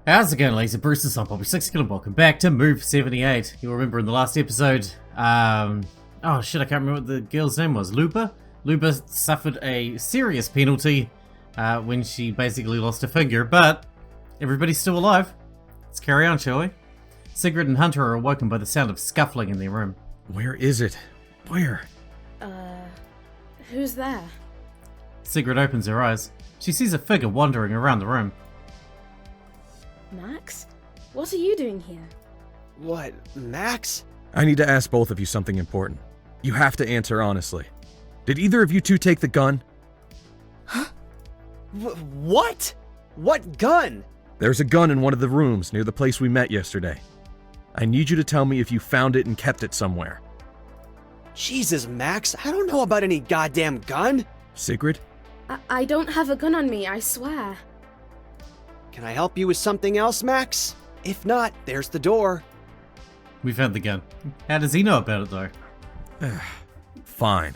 How's it going, ladies and Bruce? I'm Bobby Sixkilla. Welcome back to Move 78. You'll remember in the last episode, oh shit, I can't remember what the girl's name was. Lupa? Lupa suffered a serious penalty when she basically lost a finger, but everybody's still alive. Let's carry on, shall we? Sigrid and Hunter are awoken by the sound of scuffling in their room. Where is it? Where? Who's there? Sigrid opens her eyes. She sees a figure wandering around the room. Max? What are you doing here? What, Max? I need to ask both of you something important. You have to answer honestly. Did either of you two take the gun? Huh? What? What gun? There's a gun in one of the rooms near the place we met yesterday. I need you to tell me if you found it and kept it somewhere. Jesus, Max, I don't know about any goddamn gun. Sigrid? I don't have a gun on me, I swear. Can I help you with something else, Max? If not, there's the door. We found the gun. How does he know about it, though? Fine.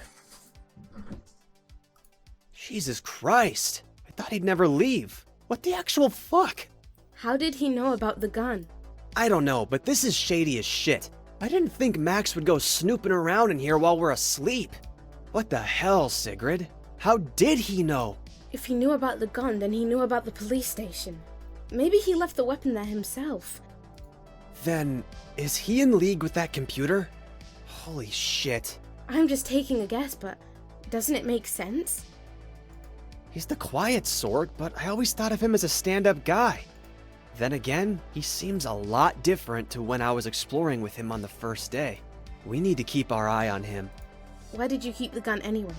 Jesus Christ. I thought he'd never leave. What the actual fuck? How did he know about the gun? I don't know, but this is shady as shit. I didn't think Max would go snooping around in here while we're asleep. What the hell, Sigrid? How did he know? If he knew about the gun, then he knew about the police station. Maybe he left the weapon there himself. Then, is he in league with that computer? Holy shit. I'm just taking a guess, but doesn't it make sense? He's the quiet sort, but I always thought of him as a stand-up guy. Then again, he seems a lot different to when I was exploring with him on the first day. We need to keep our eye on him. Why did you keep the gun anyway?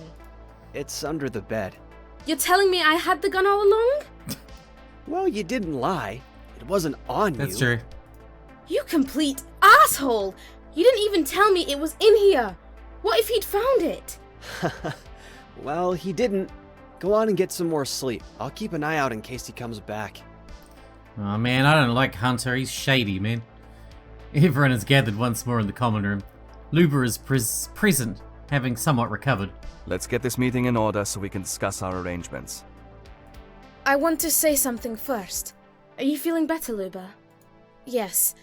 It's under the bed. You're telling me I had the gun all along? Well, you didn't lie. It wasn't on you. That's true. You complete asshole! You didn't even tell me it was in here! What if he'd found it? Well, he didn't. Go on and get some more sleep. I'll keep an eye out in case he comes back. Oh man, I don't like Hunter. He's shady, man. Everyone is gathered once more in the common room. Luba is present, having somewhat recovered. Let's get this meeting in order so we can discuss our arrangements. I want to say something first. Are you feeling better, Luba? Yes.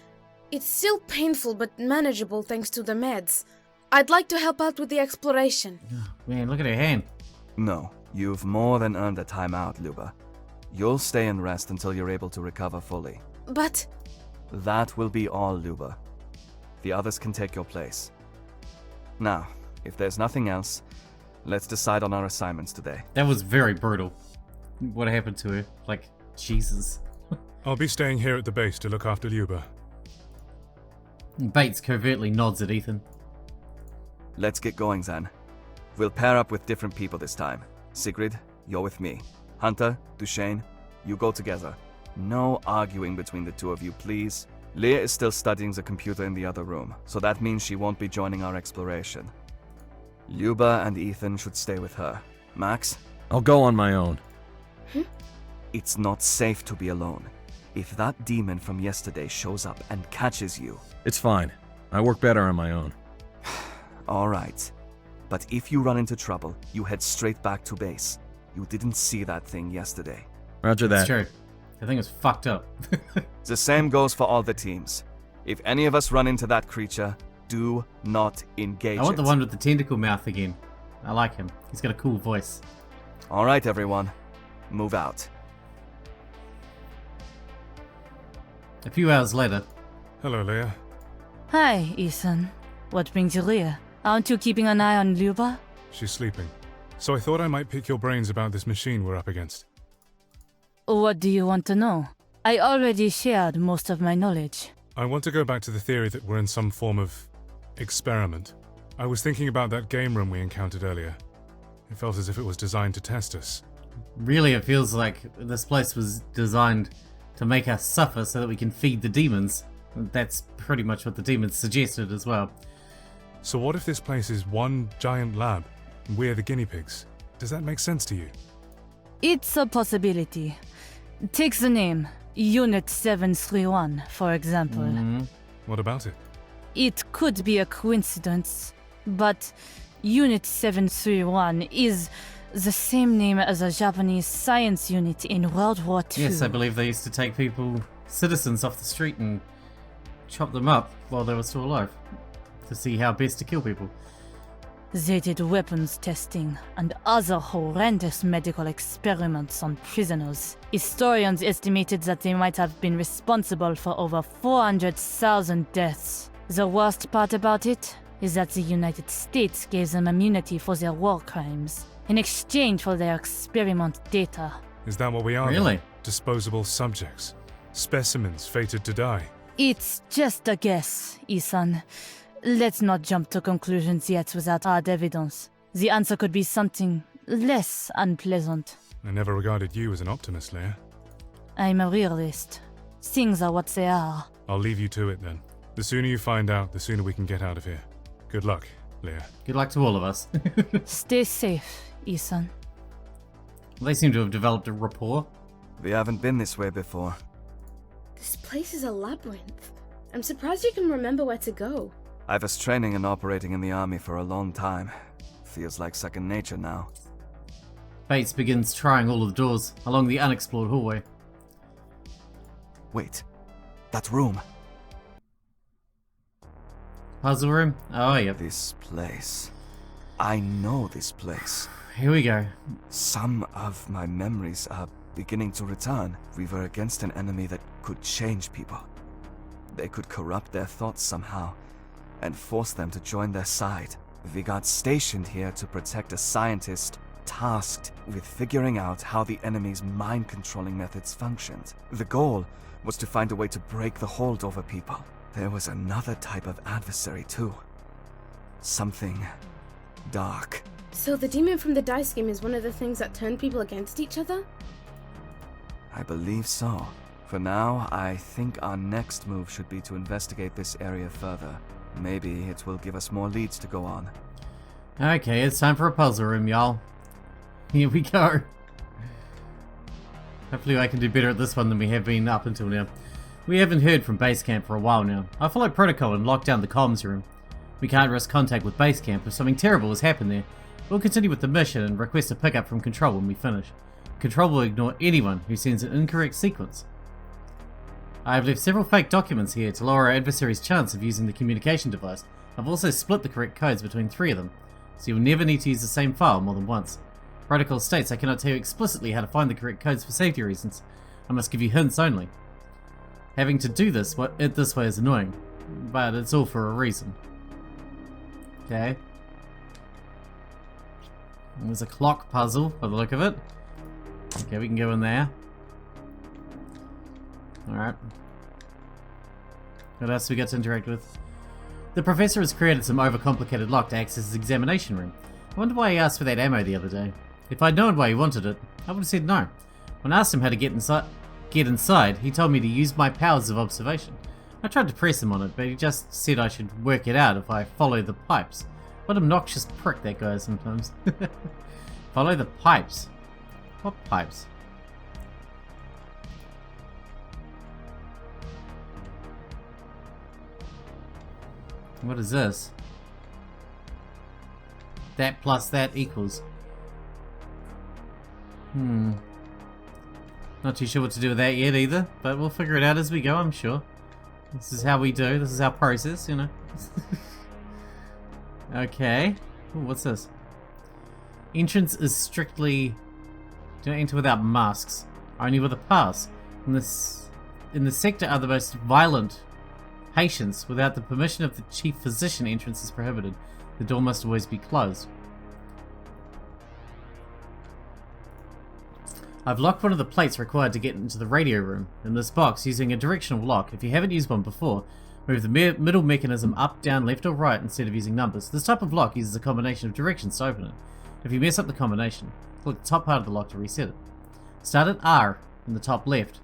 It's still painful but manageable thanks to the meds. I'd like to help out with the exploration. Oh, man, look at her hand. No, you've more than earned a timeout, Luba. You'll stay and rest until you're able to recover fully. But... That will be all, Luba. The others can take your place. Now, if there's nothing else, let's decide on our assignments today. That was very brutal. What happened to her? Like, Jesus. I'll be staying here at the base to look after Luba. Bates covertly nods at Ethan. Let's get going, then. We'll pair up with different people this time. Sigrid, you're with me. Hunter, Duchesne, you go together. No arguing between the two of you, please. Leah is still studying the computer in the other room, so that means she won't be joining our exploration. Luba and Ethan should stay with her. Max? I'll go on my own. It's not safe to be alone. If that demon from yesterday shows up and catches you... It's fine. I work better on my own. Alright. But if you run into trouble, you head straight back to base. You didn't see that thing yesterday. Roger that. That's true. The thing was fucked up. The same goes for all the teams. If any of us run into that creature, do not engage I want it. the one with the tentacle mouth again. I like him. He's got a cool voice. Alright, everyone. Move out. A few hours later. Hello, Leah. Hi, Ethan. What brings you here? Aren't you keeping an eye on Luba? She's sleeping. So I thought I might pick your brains about this machine we're up against. What do you want to know? I already shared most of my knowledge. I want to go back to the theory that we're in some form of experiment. I was thinking about that game room we encountered earlier. It felt as if it was designed to test us. Really, it feels like this place was designed to make us suffer so that we can feed the demons. That's pretty much what the demons suggested as well. So what if this place is one giant lab, and we're the guinea pigs? Does that make sense to you? It's a possibility. Take the name, Unit 731, for example. What about it? It could be a coincidence, but Unit 731 is the same name as a Japanese science unit in World War II. Yes, I believe they used to take people citizens off the street and chop them up while they were still alive to see how best to kill people. They did weapons testing and other horrendous medical experiments on prisoners. Historians estimated that they might have been responsible for over 400,000 deaths. The worst part about it is that the United States gave them immunity for their war crimes in exchange for their experiment data. Is that what we are? Really? Then? Disposable subjects. Specimens fated to die. It's just a guess, Ethan. Let's not jump to conclusions yet without hard evidence. The answer could be something less unpleasant. I never regarded you as an optimist, Leia. I'm a realist. Things are what they are. I'll leave you to it then. The sooner you find out, the sooner we can get out of here. Good luck, Leia. Good luck to all of us. Stay safe, Ethan. They seem to have developed a rapport. We haven't been this way before. This place is a labyrinth. I'm surprised you can remember where to go. I was training and operating in the army for a long time. Feels like second nature now. Bates begins trying all of the doors along the unexplored hallway. Wait, that room. Puzzle room? Oh, yep. This place. I know this place. Here we go. Some of my memories are beginning to return. We were against an enemy that could change people. They could corrupt their thoughts somehow and force them to join their side. We got stationed here to protect a scientist tasked with figuring out how the enemy's mind-controlling methods functioned. The goal was to find a way to break the hold over people. There was another type of adversary too. Something dark. So the demon from the dice game is one of the things that turn people against each other? I believe so. For now, I think our next move should be to investigate this area further. Maybe it will give us more leads to go on. Okay, it's time for a puzzle room, y'all. Here we go. Hopefully I can do better at this one than we have been up until now. We haven't heard from base camp for a while now. I followed protocol and locked down the comms room. We can't risk contact with base camp if something terrible has happened there. We'll continue with the mission and request a pickup from Control when we finish. Control will ignore anyone who sends an incorrect sequence. I have left several fake documents here to lower our adversary's chance of using the communication device. I've also split the correct codes between 3 of them, so you'll never need to use the same file more than once. Protocol states I cannot tell you explicitly how to find the correct codes for safety reasons. I must give you hints only. Having to do this way is annoying, but it's all for a reason. Okay. There's a clock puzzle by the look of it. Okay, we can go in there. Alright. What else do we got to interact with? The professor has created some overcomplicated lock to access his examination room. I wonder why he asked for that ammo the other day. If I'd known why he wanted it, I would have said no. When I asked him how to get inside, he told me to use my powers of observation. I tried to press him on it, but he just said I should work it out if I follow the pipes. What an obnoxious prick that guy is sometimes. Follow the pipes. What pipes? What is this? That plus that equals. Not too sure what to do with that yet either, but we'll figure it out as we go, I'm sure. This is how we do, this is our process, you know. Okay. Ooh, what's this? Entrance is strictly... Do not enter without masks. Only with a pass. In the sector are the most violent patients. Without the permission of the chief physician, entrance is prohibited. The door must always be closed. I've locked one of the plates required to get into the radio room. In this box, using a directional lock. If you haven't used one before, move the middle mechanism up, down, left or right instead of using numbers. This type of lock uses a combination of directions to open it. If you mess up the combination, click the top part of the lock to reset it. Start at R in the top left.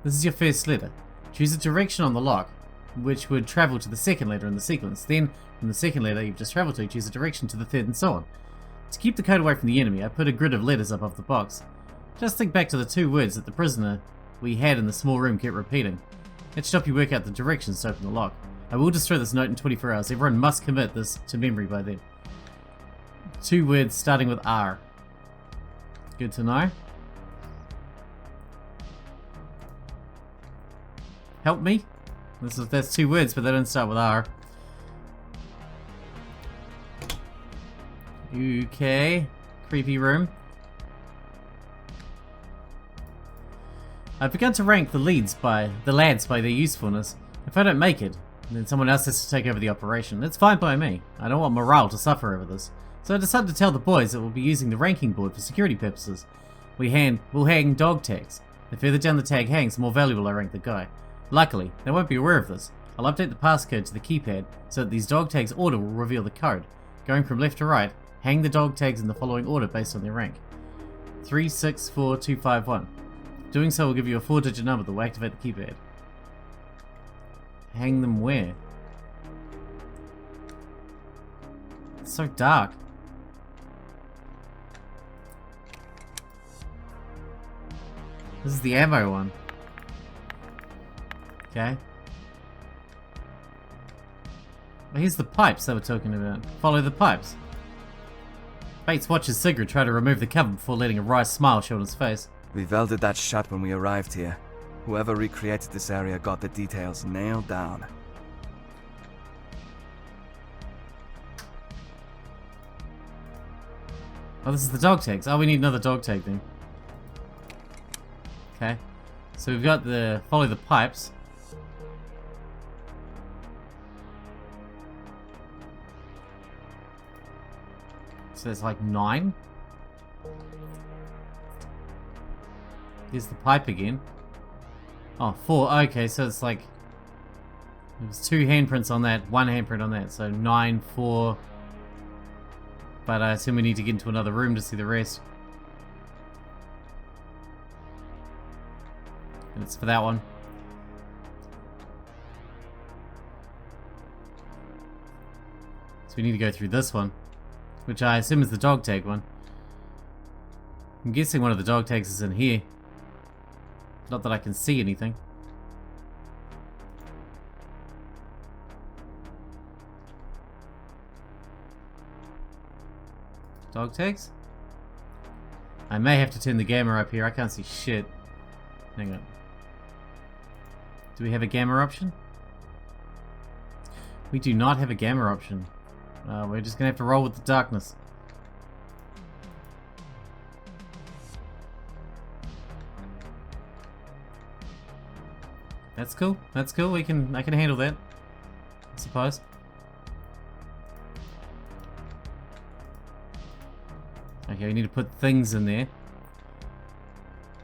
This is your first letter. Choose a direction on the lock, which would travel to the second letter in the sequence. Then, from the second letter you've just traveled to, choose a direction to the third and so on. To keep the code away from the enemy, I put a grid of letters above the box. Just think back to the 2 words that the prisoner we had in the small room kept repeating. That should help you work out the directions to open the lock. I will destroy this note in 24 hours. Everyone must commit this to memory by then. 2 words starting with R. Good to know. Help me? That's 2 words, but they don't start with R. Okay. Creepy room. I've begun to rank the lads by their usefulness. If I don't make it, then someone else has to take over the operation. That's fine by me. I don't want morale to suffer over this. So I decided to tell the boys that we'll be using the ranking board for security purposes. We'll hang dog tags. The further down the tag hangs, the more valuable I rank the guy. Luckily, they won't be aware of this. I'll update the passcode to the keypad so that these dog tags order will reveal the code. Going from left to right, hang the dog tags in the following order based on their rank. 364251. Doing so will give you a 4-digit number that will activate the keypad. Hang them where? It's so dark. This is the ammo one. Okay. Well, here's the pipes that we're talking about. Follow the pipes. Bates watches Sigrid try to remove the cover before letting a wry smile show on his face. We welded that shut when we arrived here. Whoever recreated this area got the details nailed down. Oh, this is the dog tags. Oh, we need another dog tag then. Okay. So we've got the follow the pipes. So there's like 9. Here's the pipe again. Oh, 4. Okay, so it's like... There's 2 handprints on that, 1 handprint on that. So 9, 4... But I assume we need to get into another room to see the rest. And it's for that one. So we need to go through this one, which I assume is the dog tag one. I'm guessing one of the dog tags is in here. Not that I can see anything. Dog tags? I may have to turn the gamma up here. I can't see shit. Hang on. Do we have a gamma option? We do not have a gamma option. We're just gonna have to roll with the darkness. That's cool. That's cool. I can handle that, I suppose. Okay, we need to put things in there.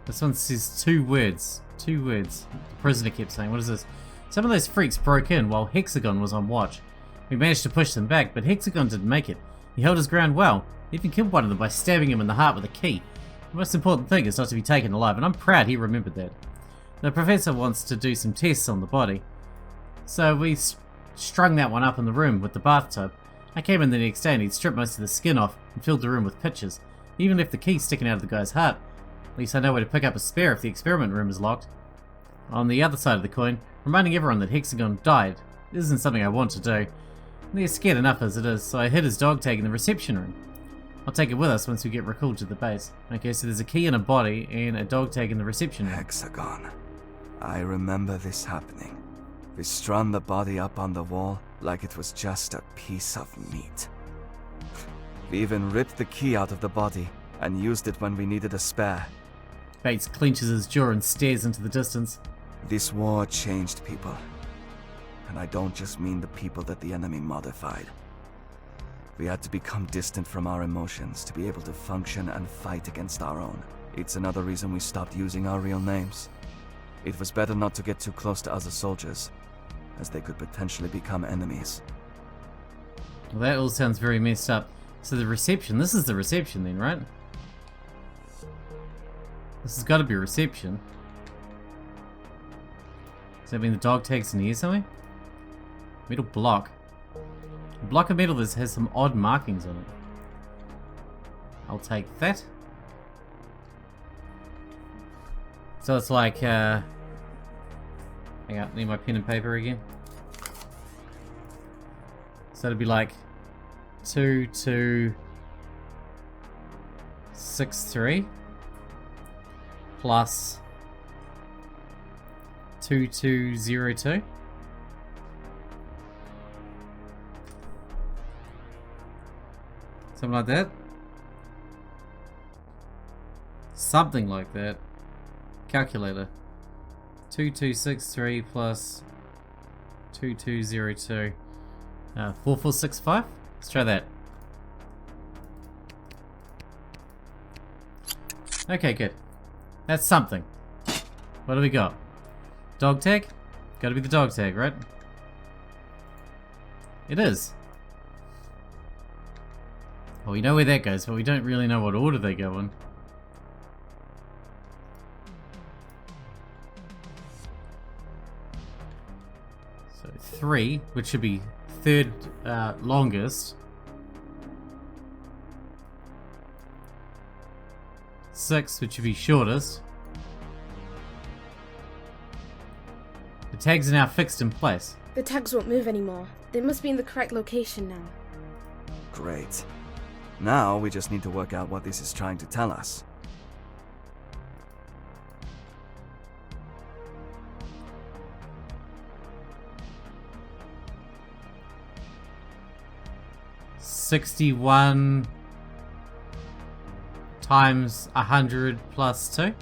This one says 2 words. 2 words. The prisoner kept saying. What is this? Some of those freaks broke in while Hexagon was on watch. We managed to push them back, but Hexagon didn't make it. He held his ground well. He even killed one of them by stabbing him in the heart with a key. The most important thing is not to be taken alive, and I'm proud he remembered that. The professor wants to do some tests on the body. So we strung that one up in the room with the bathtub. I came in the next day and he'd stripped most of the skin off and filled the room with pictures. He even left the key sticking out of the guy's heart. At least I know where to pick up a spare if the experiment room is locked. On the other side of the coin, reminding everyone that Hexagon died isn't something I want to do. They're scared enough as it is, so I hid his dog tag in the reception room. I'll take it with us once we get recalled to the base. Okay, so there's a key and a body and a dog tag in the reception room. Hexagon. I remember this happening. We strung the body up on the wall like it was just a piece of meat. We even ripped the key out of the body and used it when we needed a spare. Bates clenches his jaw and stares into the distance. This war changed people. And I don't just mean the people that the enemy modified. We had to become distant from our emotions to be able to function and fight against our own. It's another reason we stopped using our real names. It was better not to get too close to other soldiers, as they could potentially become enemies. Well, that all sounds very messed up. So the reception, this is the reception then, right? This has got to be reception. Does that mean the dog tag's in here somewhere? Metal block. A block of metal that has some odd markings on it. I'll take that. So it's like, hang on, need my pen and paper again. So it'd be like 2263 plus 2202. Something like that. Something like that. Calculator. 2263 plus 2202. 4465? Let's try that. Okay, good. That's something. What do we got? Dog tag? Gotta be the dog tag, right? It is. Well, we know where that goes, but we don't really know what order they go in. So 3, which should be third longest. 6, which should be shortest. The tags are now fixed in place. The tags won't move anymore. They must be in the correct location now. Great. Now we just need to work out what this is trying to tell us. $61 times 100 plus 2.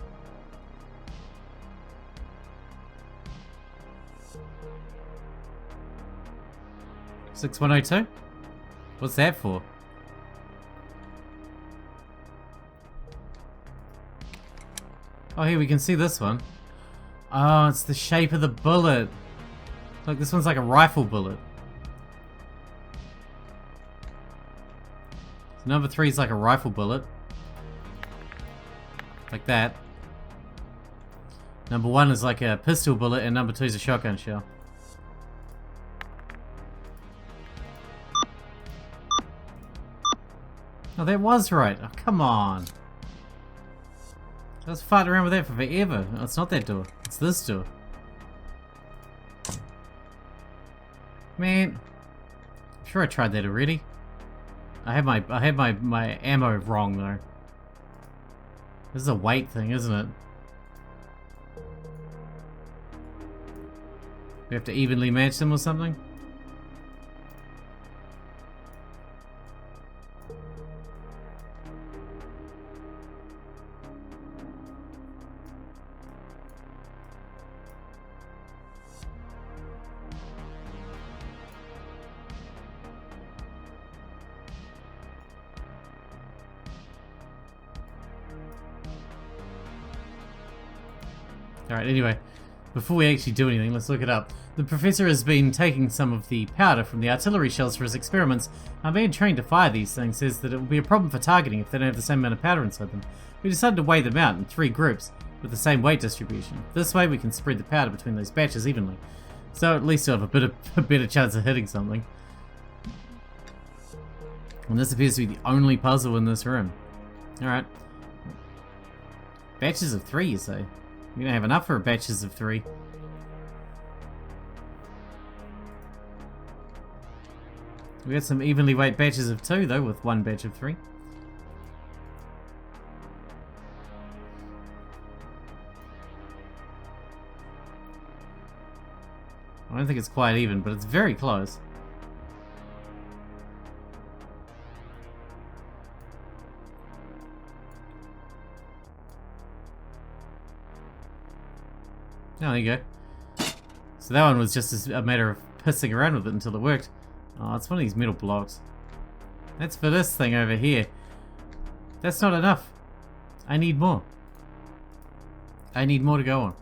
$6102? What's that for? Oh, here we can see this one. Oh, it's the shape of the bullet. Look, this one's like a rifle bullet. So number 3 is like a rifle bullet. Like that. Number 1 is like a pistol bullet, and number 2 is a shotgun shell. Oh, that was right. Oh, come on. I was fighting around with that for forever. Oh, it's not that door. It's this door. Man. I'm sure I tried that already. I had my ammo wrong though. This is a weight thing, isn't it? We have to evenly match them or something? Alright, anyway, before we actually do anything, let's look it up. The professor has been taking some of the powder from the artillery shells for his experiments. Our man trained to fire these things says that it will be a problem for targeting if they don't have the same amount of powder inside them. We decided to weigh them out in 3 groups with the same weight distribution. This way we can spread the powder between those batches evenly. So at least you'll have a better chance of hitting something. And this appears to be the only puzzle in this room. Alright. Batches of 3, you say? We don't have enough for batches of 3. We got some evenly weighted batches of 2 though, with 1 batch of 3. I don't think it's quite even, but it's very close. Oh, there you go. So that one was just a matter of pissing around with it until it worked. Oh, it's one of these metal blocks. That's for this thing over here. That's not enough. I need more. I need more to go on.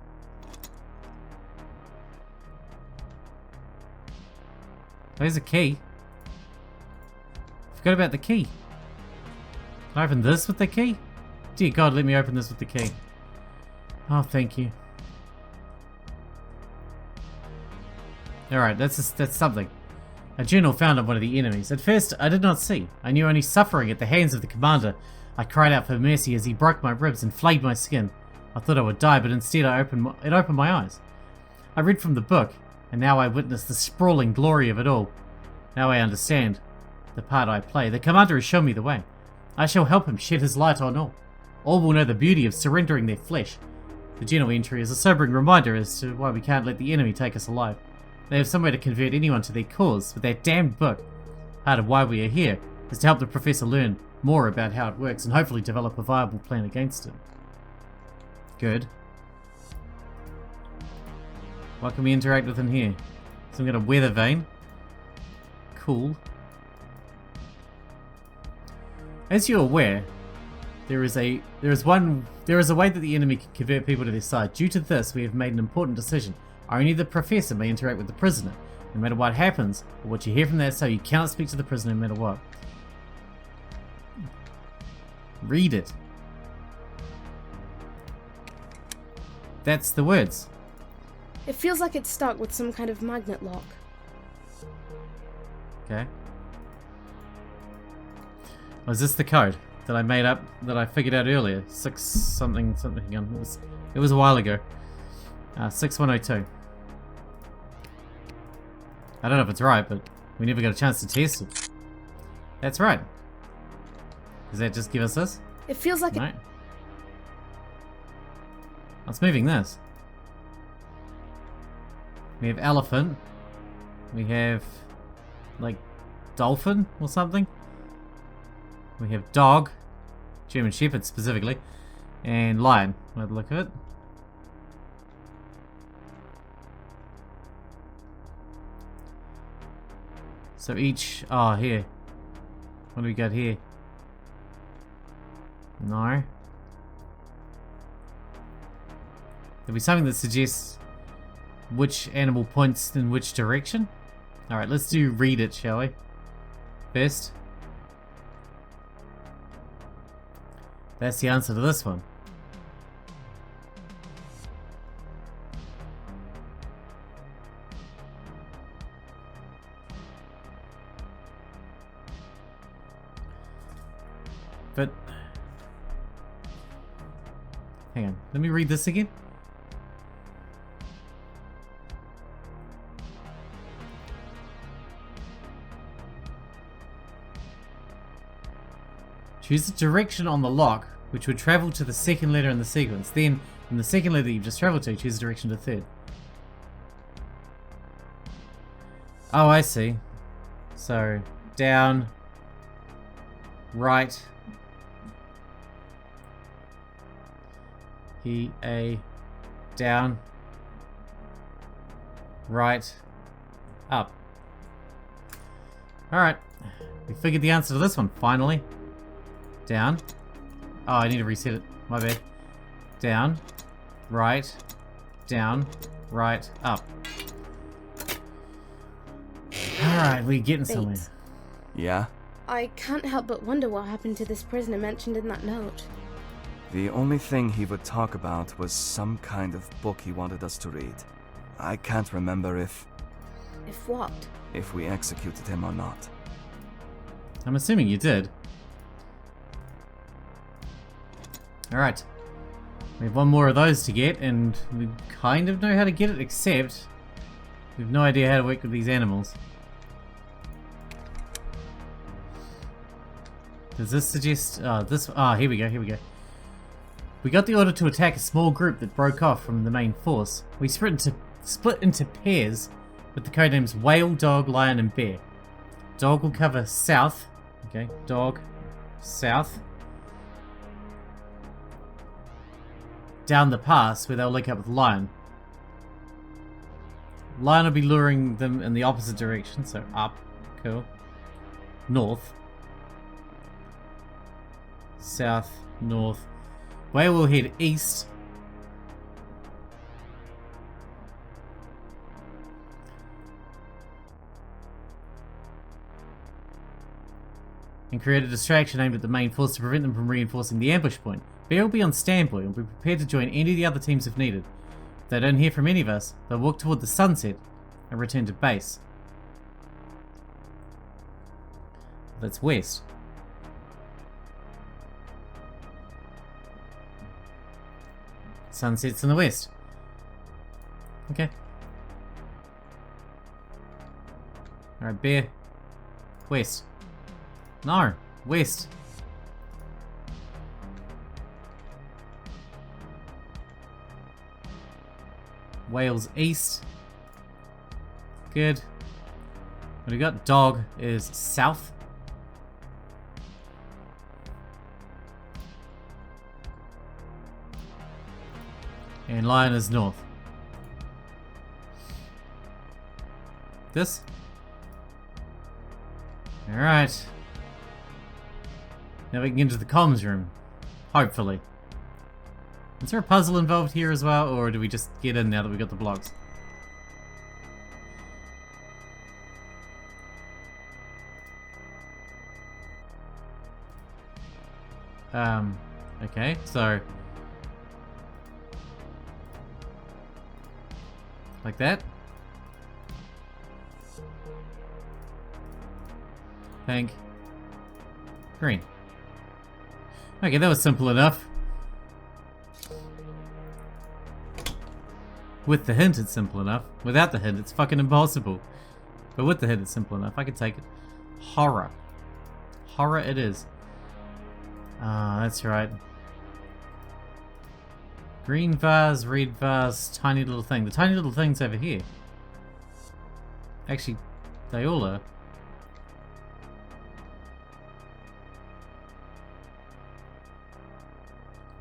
There's a key. Forgot about the key. Can I open this with the key? Dear God, let me open this with the key. Oh, thank you. Alright, that's something. A journal found on one of the enemies. At first, I did not see. I knew only suffering at the hands of the commander. I cried out for mercy as he broke my ribs and flayed my skin. I thought I would die, but instead it opened my eyes. I read from the book, and now I witness the sprawling glory of it all. Now I understand the part I play. The commander has shown me the way. I shall help him shed his light on all. All will know the beauty of surrendering their flesh. The journal entry is a sobering reminder as to why we can't let the enemy take us alive. They have some way to convert anyone to their cause with that damned book. Part of why we are here is to help the professor learn more about how it works and hopefully develop a viable plan against it. Good. What can we interact with in here? Some kind of weather vane. Cool. As you're aware, there is a way that the enemy can convert people to their side. Due to this, we have made an important decision. Only the professor may interact with the prisoner, no matter what happens, or what you hear from that cell. You cannot speak to the prisoner no matter what. Read it. That's the words. It feels like it's stuck with some kind of magnet lock. Okay. Oh, is this the code that I made up, that I figured out earlier? 6 something something. It was a while ago. 6102. I don't know if it's right, but we never got a chance to test it. That's right. Does that just give us this? It feels like No. It's moving this. We have elephant. We have, like, dolphin or something. We have dog. German Shepherd specifically. And lion, by the look of it. So each... Oh, here. What do we got here? No. There'll be something that suggests which animal points in which direction. Alright, let's do read it, shall we? First. That's the answer to this one. But... hang on, let me read this again. Choose the direction on the lock, which would travel to the second letter in the sequence. Then, from the second letter that you've just traveled to, choose the direction to the third. Oh, I see. So, down, right, down, right, up. Alright, we figured the answer to this one, finally. Down. Oh, I need to reset it. My bad. Down, right, up. Alright, we're getting somewhere. Yeah? I can't help but wonder what happened to this prisoner mentioned in that note. The only thing he would talk about was some kind of book he wanted us to read. I can't remember if what? If we executed him or not. I'm assuming you did. Alright. We have one more of those to get, and we kind of know how to get it, except we have no idea how to work with these animals. Does this suggest... here we go. We got the order to attack a small group that broke off from the main force. We split into pairs with the codenames Whale, Dog, Lion, and Bear. Dog will cover south. Okay, dog, south. Down the pass where they'll link up with Lion. Lion will be luring them in the opposite direction, so up. Cool. North. South, north. Whale will head east. And create a distraction aimed at the main force to prevent them from reinforcing the ambush point. Bear will be on standby and will be prepared to join any of the other teams if needed. If they don't hear from any of us, they'll walk toward the sunset and return to base. That's west. Sunset's in the west. Okay. Alright, Bear. West. No, west. Wales east. Good. What we got? Dog is south. And lion is north. This? Alright. Now we can get into the comms room. Hopefully. Is there a puzzle involved here as well, or do we just get in now that we got the blocks? Okay, so... like that? Pink. Green. Okay, that was simple enough. With the hint, it's simple enough. Without the hint, it's fucking impossible. But with the hint, it's simple enough. I can take it. Horror. Horror it is. Ah, that's right. Green vase, red vase, tiny little thing. The tiny little thing's over here. Actually, they all are.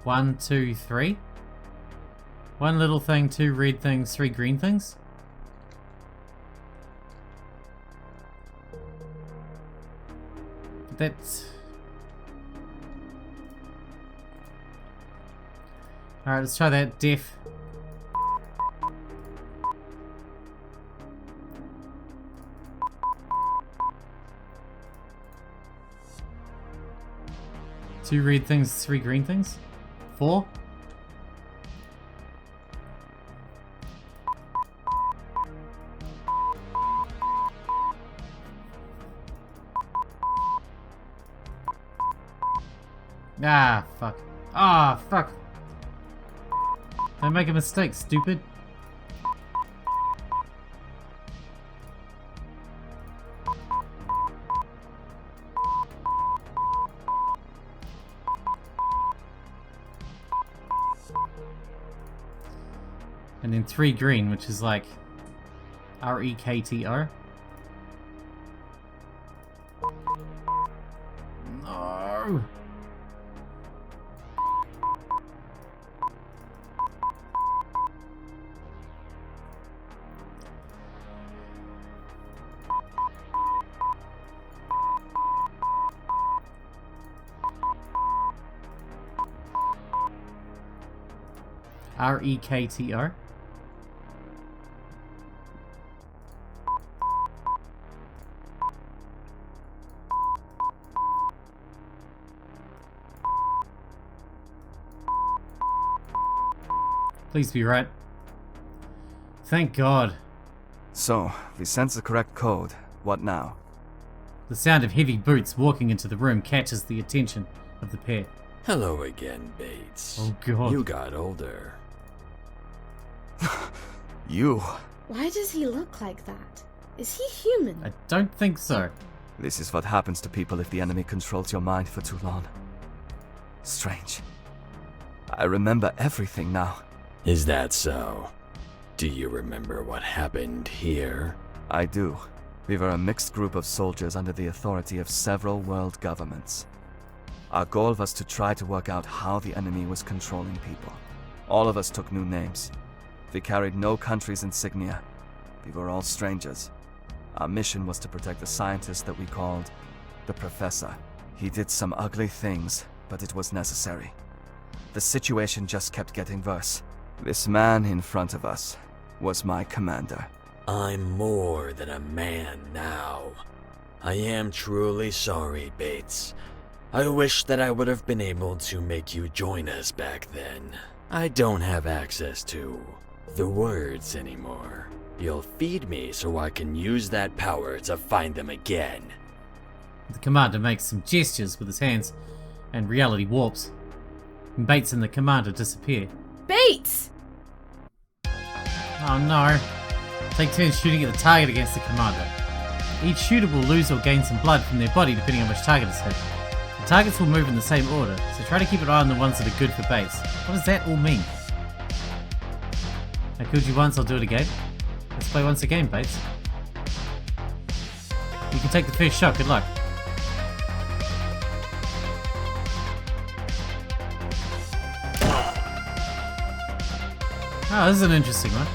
One, two, three. One little thing, two red things, three green things. That's... alright, let's try that. Deaf. Two red things, three green things. 4. Ah, fuck. Ah, fuck. Don't make a mistake, stupid. And then 3 green, which is like R-E-K-T-R. No. R-E-K-T-R. Please be right. Thank God. So, we sense the correct code. What now? The sound of heavy boots walking into the room catches the attention of the pair. Hello again, Bates. Oh God. You got older. You. Why does he look like that? Is he human? I don't think so. This is what happens to people if the enemy controls your mind for too long. Strange. I remember everything now. Is that so? Do you remember what happened here? I do. We were a mixed group of soldiers under the authority of several world governments. Our goal was to try to work out how the enemy was controlling people. All of us took new names. We carried no country's insignia. We were all strangers. Our mission was to protect the scientist that we called the Professor. He did some ugly things, but it was necessary. The situation just kept getting worse. This man in front of us was my commander. I'm more than a man now. I am truly sorry, Bates. I wish that I would have been able to make you join us back then. I don't have access to the words anymore. You'll feed me so I can use that power to find them again. The commander makes some gestures with his hands, and reality warps. Bates and the commander disappear. Bates! Oh no. Take turns shooting at the target against the commander. Each shooter will lose or gain some blood from their body depending on which target is hit. The targets will move in the same order, so try to keep an eye on the ones that are good for Bates. What does that all mean? I killed you once, I'll do it again. Let's play once again, Bates. You can take the first shot, good luck. Oh, this is an interesting one.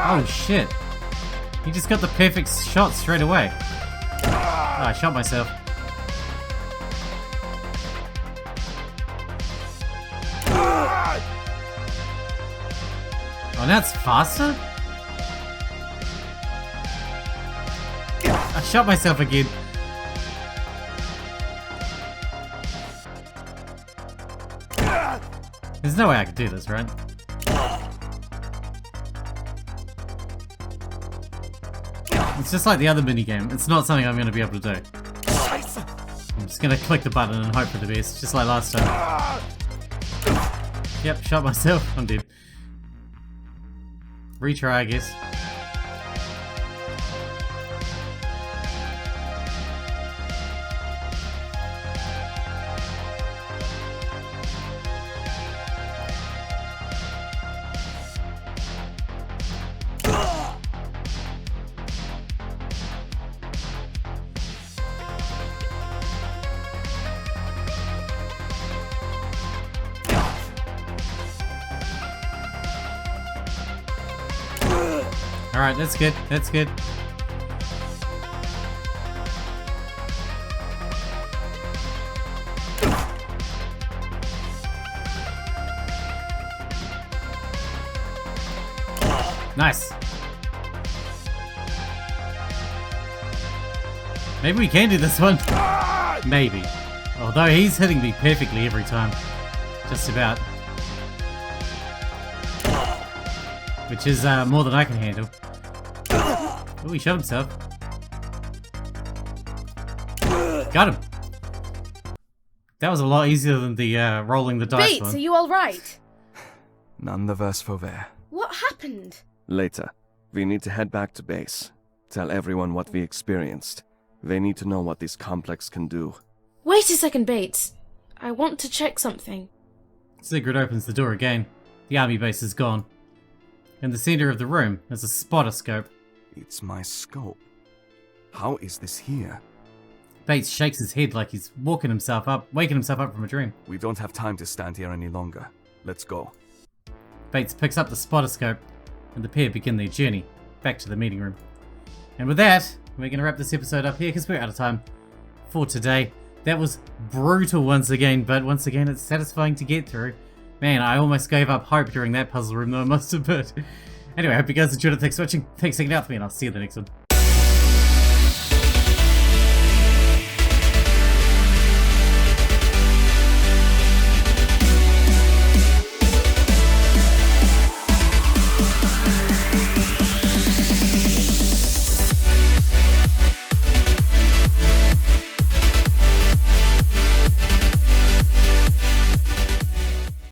Oh shit. He just got the perfect shot straight away. Oh, I shot myself. Oh, now it's faster? I shot myself again. There's no way I could do this, right? It's just like the other minigame. It's not something I'm going to be able to do. I'm just going to click the button and hope for the best, just like last time. Yep, shot myself. I'm dead. Retry, I guess. Alright, that's good, that's good. Nice. Maybe we can do this one. Maybe. Although he's hitting me perfectly every time. Just about. Which is more than I can handle. Oh, he shot himself. Got him. That was a lot easier than the rolling the dice Bates, one. are you alright? None the worse for wear. What happened? Later, we need to head back to base. Tell everyone what we experienced. They need to know what this complex can do. Wait a second, Bates. I want to check something. Sigrid opens the door again. The army base is gone. In the center of the room is a spotter scope. It's my scope. How is this here? Bates shakes his head like he's waking himself up from a dream. We don't have time to stand here any longer. Let's go. Bates picks up the spotter scope, and the pair begin their journey back to the meeting room. And with that, we're going to wrap this episode up here because we're out of time for today. That was brutal once again, but once again, it's satisfying to get through. Man, I almost gave up hope during that puzzle room, though I must admit. Anyway, I hope you guys enjoyed it. Thanks for watching. Thanks for hanging out with me, and I'll see you in the next one.